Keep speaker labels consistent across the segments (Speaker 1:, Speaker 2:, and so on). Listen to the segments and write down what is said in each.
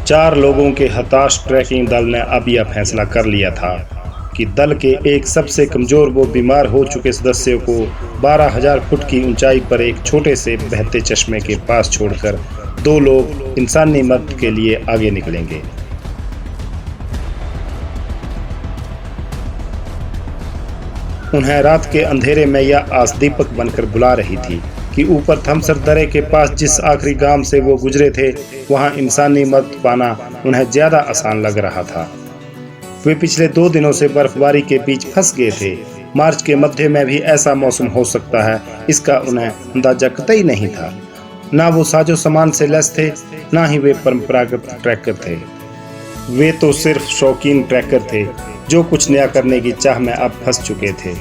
Speaker 1: 4 लोगों के हताश ट्रैकिंग दल ने अब यह फैसला कर लिया था कि दल के एक सबसे कमज़ोर व बीमार हो चुके सदस्य को 12,000 फुट की ऊंचाई पर एक छोटे से बहते चश्मे के पास छोड़कर 2 लोग इंसानी मदद के लिए आगे निकलेंगे। उन्हें रात के अंधेरे में यह आस दीपक बनकर बुला रही थी कि ऊपर थमसर दरे के पास जिस आखिरी गांव से वो गुजरे थे, वहां इंसानी मदद पाना उन्हें ज्यादा आसान लग रहा था। वे पिछले 2 दिनों से बर्फबारी के बीच फंस गए थे। मार्च के मध्य में भी ऐसा मौसम हो सकता है, इसका उन्हें अंदाजा कतई नहीं था। ना वो साजो सामान से लैस थे, ना ही वे परंपरागत ट्रैकर थे। वे तो सिर्फ शौकीन ट्रैकर थे जो कुछ नया करने की चाह में अब फंस चुके थे।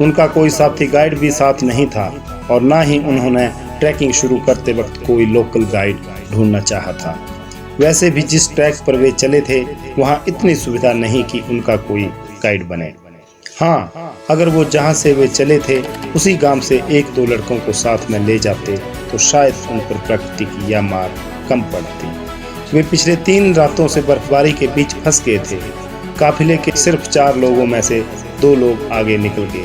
Speaker 1: उनका कोई साथी गाइड भी साथ नहीं था और ना ही उन्होंने ट्रैकिंग शुरू करते वक्त कोई लोकल गाइड ढूंढना चाहा था। वैसे भी जिस ट्रैक पर वे चले थे वहां इतनी सुविधा नहीं कि उनका कोई गाइड बने। हाँ, अगर वो जहां से वे चले थे उसी गांव से 1-2 लड़कों को साथ में ले जाते तो शायद उन पर प्रकृति की यह मार कम पड़ती। वे पिछले 3 रातों से बर्फबारी के बीच फंस गए थे। काफिले के सिर्फ 4 लोगों में से 2 लोग आगे निकल गए।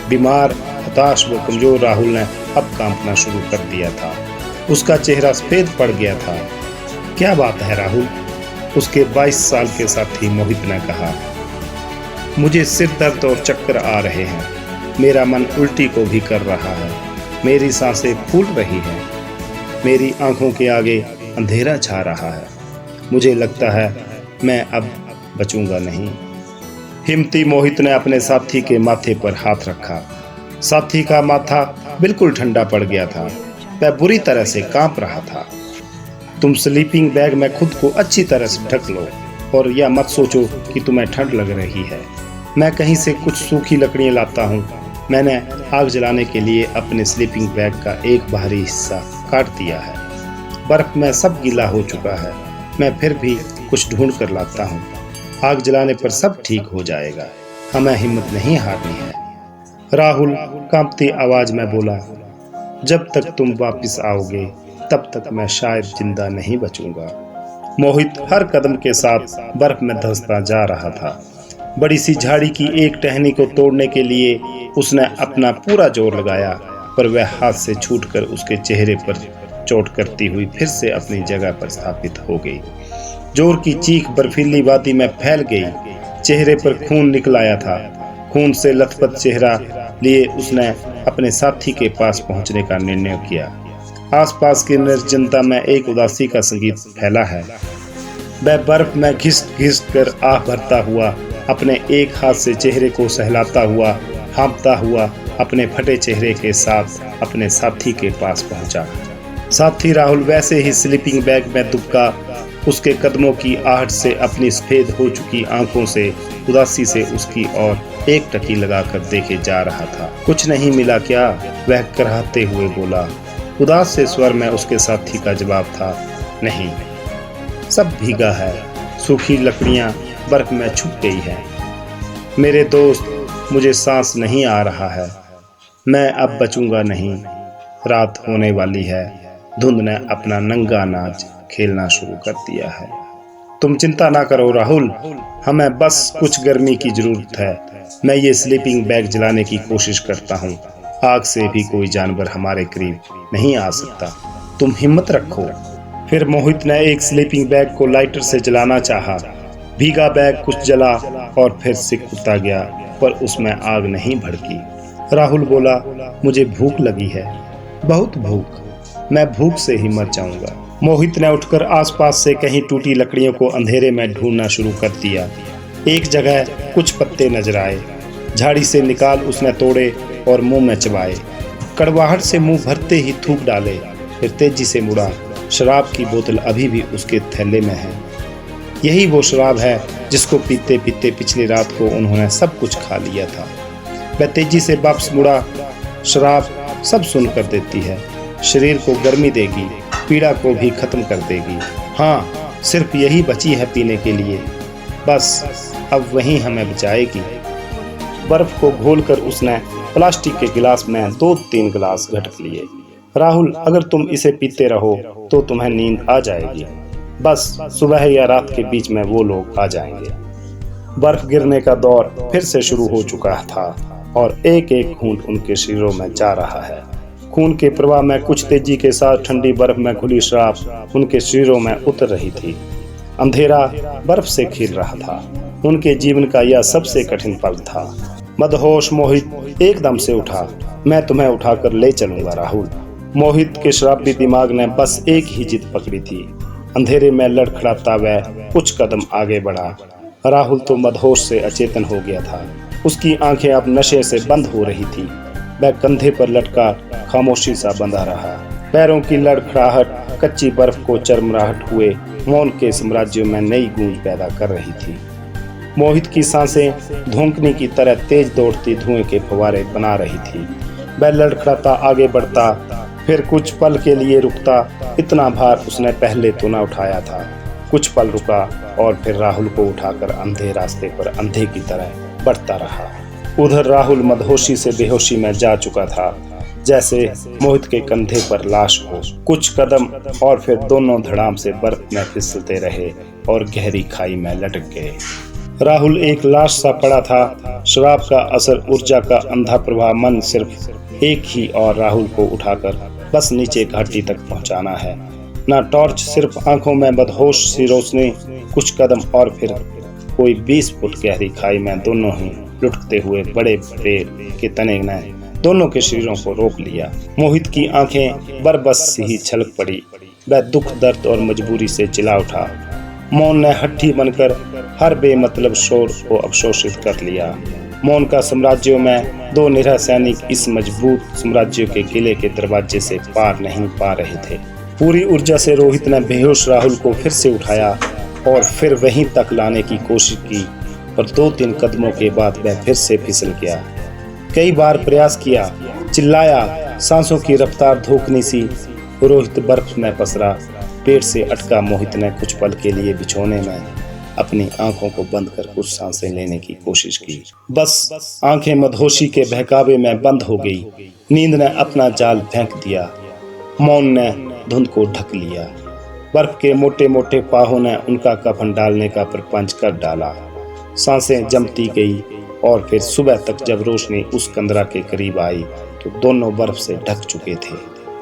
Speaker 1: बीमार, हताश व कमजोर राहुल ने अब कांपना शुरू कर दिया था। उसका चेहरा सफेद पड़ गया था। क्या बात है राहुल? उसके 22 साल के साथी मोहित ने कहा। मुझे सिर दर्द और चक्कर आ रहे हैं। मेरा मन उल्टी को भी कर रहा है। मेरी सांसें फूल रही हैं। मेरी आंखों के आगे अंधेरा छा रहा है। मुझे लगता है मैं अब बचूंगा नहीं। हिम्मती मोहित ने अपने साथी के माथे पर हाथ रखा। साथी का माथा बिल्कुल ठंडा पड़ गया था। वह बुरी तरह से कांप रहा था। तुम स्लीपिंग बैग में खुद को अच्छी तरह से ढक लो और यह मत सोचो कि तुम्हें ठंड लग रही है। मैं कहीं से कुछ सूखी लकड़ियां लाता हूँ। मैंने आग जलाने के लिए अपने स्लीपिंग बैग का एक बाहरी हिस्सा काट दिया है। बर्फ में सब गीला हो चुका है। मैं फिर भी कुछ ढूंढ कर लाता हूँ। आग जलाने पर सब ठीक हो जाएगा। हमें हिम्मत नहीं हारनी है। राहुल कांपती आवाज में बोला, जब तक तुम वापस आओगे तब तक मैं शायद जिंदा नहीं बचूंगा। मोहित हर कदम के साथ बर्फ में धंसता जा रहा था। बड़ी सी झाड़ी की एक टहनी को तोड़ने के लिए उसने अपना पूरा जोर लगाया, पर वह हाथ से छूटकर उसके चेहरे पर चोट करती हुई फिर से अपनी जगह पर स्थापित हो गई। जोर की चीख बर्फीली वादी में फैल गई। चेहरे पर खून निकल आया था। खून से लथपथ चेहरा लिए उसने अपने साथी के पास पहुंचने का निर्णय किया। आसपास की निर्जनता में एक उदासी का संगीत फैला है। वह बर्फ में घिस घिस कर आह भरता हुआ अपने एक हाथ से चेहरे को सहलाता हुआ, हाँफता हुआ अपने फटे चेहरे के साथ अपने साथी के पास पहुंचा। साथी राहुल वैसे ही स्लीपिंग बैग में दुबका उसके कदमों की आहट से अपनी सफेद हो चुकी आंखों से उदासी से उसकी ओर एक टकी लगाकर देखे जा रहा था। कुछ नहीं मिला क्या? वह कराहते हुए बोला। उदास से स्वर में उसके साथी का जवाब था, नहीं, सब भीगा है। सूखी लकड़ियां बर्फ में छुप गई है। मेरे दोस्त, मुझे सांस नहीं आ रहा है। मैं अब बचूंगा नहीं। रात होने वाली है। धुंध ने अपना नंगा नाच खेलना शुरू कर दिया है। तुम चिंता ना करो राहुल, हमें बस कुछ गर्मी की जरूरत है। मैं ये स्लीपिंग बैग जलाने की कोशिश करता हूँ। आग से भी कोई जानवर हमारे करीब नहीं आ सकता। तुम हिम्मत रखो। फिर मोहित ने एक स्लीपिंग बैग को लाइटर से जलाना चाहा। भीगा बैग कुछ जला और फिर सिकुड़ता गया, पर उसमें आग नहीं भड़की। राहुल बोला, मुझे भूख लगी है, बहुत भूख। मैं भूख से ही मर जाऊंगा। मोहित ने उठकर आसपास से कहीं टूटी लकड़ियों को अंधेरे में ढूंढना शुरू कर दिया। एक जगह कुछ पत्ते नजर आए। झाड़ी से निकाल उसने तोड़े और मुंह में चबाए। कड़वाहट से मुंह भरते ही थूक डाले। फिर तेजी से मुड़ा। शराब की बोतल अभी भी उसके थैले में है। यही वो शराब है जिसको पीते पीते पिछली रात को उन्होंने सब कुछ खा लिया था। वह तेजी से वापस मुड़ा। शराब सब सुन कर देती है। शरीर को गर्मी देगी, पीड़ा को भी खत्म कर देगी। हाँ, सिर्फ यही बची है पीने के लिए। बस अब वही हमें बचाएगी। बर्फ को घोलकर उसने प्लास्टिक के गिलास में 2-3 गिलास घटक लिए। राहुल, अगर तुम इसे पीते रहो तो तुम्हें नींद आ जाएगी। बस सुबह या रात के बीच में वो लोग आ जाएंगे। बर्फ गिरने का दौर फिर से शुरू हो चुका था और एक एक घूंट उनके शरीरों में जा रहा है। खून के प्रवाह में कुछ तेजी के साथ ठंडी बर्फ में घुली शराब उनके शरीरों में उतर रही थी। अंधेरा बर्फ से खिल रहा था। उनके जीवन का यह सबसे कठिन पल था। मदहोश मोहित एकदम से उठा। मैं तुम्हें उठाकर ले चलूंगा राहुल। मोहित के शराबी दिमाग ने बस एक ही जिद पकड़ी थी। अंधेरे में लड़खड़ाता वह कुछ कदम आगे बढ़ा। राहुल तो मदहोश से अचेतन हो गया था। उसकी आंखें अब नशे से बंद हो रही थी। वह कंधे पर लटका खामोशी सा बंधा रहा। पैरों की लड़खड़ाहट कच्ची बर्फ को चरमराहट हुए मौन के साम्राज्य में नई गूंज पैदा कर रही थी। मोहित की सांसें धोंकने की तरह तेज दौड़ती धुएं के फव्वारे बना रही थी। वह लड़खड़ाता आगे बढ़ता, फिर कुछ पल के लिए रुकता। इतना भार उसने पहले तो न उठाया था। कुछ पल रुका और फिर राहुल को उठाकर अंधे रास्ते पर अंधे की तरह बढ़ता रहा। उधर राहुल मदहोशी से बेहोशी में जा चुका था, जैसे मोहित के कंधे पर लाश हो। कुछ कदम और फिर दोनों धड़ाम से बर्फ में फिसलते रहे और गहरी खाई में लटक गए। राहुल एक लाश सा पड़ा था। शराब का असर, ऊर्जा का अंधा प्रवाह, मन सिर्फ एक ही और राहुल को उठाकर बस नीचे घाटी तक पहुंचाना है। ना टॉर्च, सिर्फ आंखों में बदहोश सी रोशनी। कुछ कदम और फिर कोई 20 फुट गहरी खाई में दोनों ही लुढ़कते हुए बड़े पेड़ के तने ने दोनों के शरीरों को रोक लिया। मोहित की आंखें बरबस ही छलक पड़ी। वह दुख, दर्द और मजबूरी से चिल्ला उठा। मौन ने हट्टी बनकर हर बेमतलब शोर को अवशोषित कर लिया। मौन का साम्राज्य में दो निरह सैनिक इस मजबूत साम्राज्य के किले के दरवाजे से पार नहीं पा रहे थे। पूरी ऊर्जा से रोहित ने बेहोश राहुल को फिर से उठाया और फिर वहीं तक लाने की कोशिश की, पर 2-3 कदमों के बाद वह फिर से फिसल गया। कई बार प्रयास किया, चिल्लाया, सांसों की रफ्तार धोखनी सी। रोहित बर्फ में पसरा। पेट से अटका मोहित ने कुछ पल के लिए बिछोने में अपनी आंखों को बंद कर कुछ सांसें लेने की कोशिश की। बस आंखें मदहोशी के बहकावे में बंद हो गई। नींद ने अपना जाल फेंक दिया। मौन ने धुंध को ढक लिया। बर्फ के मोटे मोटे पाहों ने उनका कफन डालने का प्रपंच कर डाला। सांसें जमती गई और फिर सुबह तक जब रोशनी उस कंदरा के करीब आई तो दोनों बर्फ से ढक चुके थे।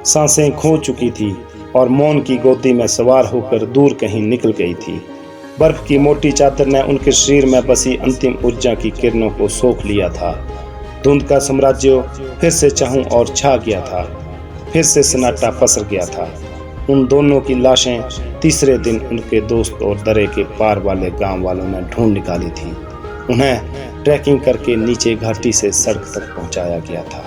Speaker 1: सांसें खो चुकी थी और मौन की गोदी में सवार होकर दूर कहीं निकल गई थी। बर्फ की मोटी चादर ने उनके शरीर में बसी अंतिम ऊर्जा की किरणों को सोख लिया था। धुंध का साम्राज्य फिर से चाहूं और छा गया था। फिर से सन्नाटा पसर गया था। उन दोनों की लाशें तीसरे दिन उनके दोस्त और दरे के पार वाले गांव वालों ने ढूंढ निकाली थी। उन्हें ट्रैकिंग करके नीचे घाटी से सड़क तक पहुंचाया गया था।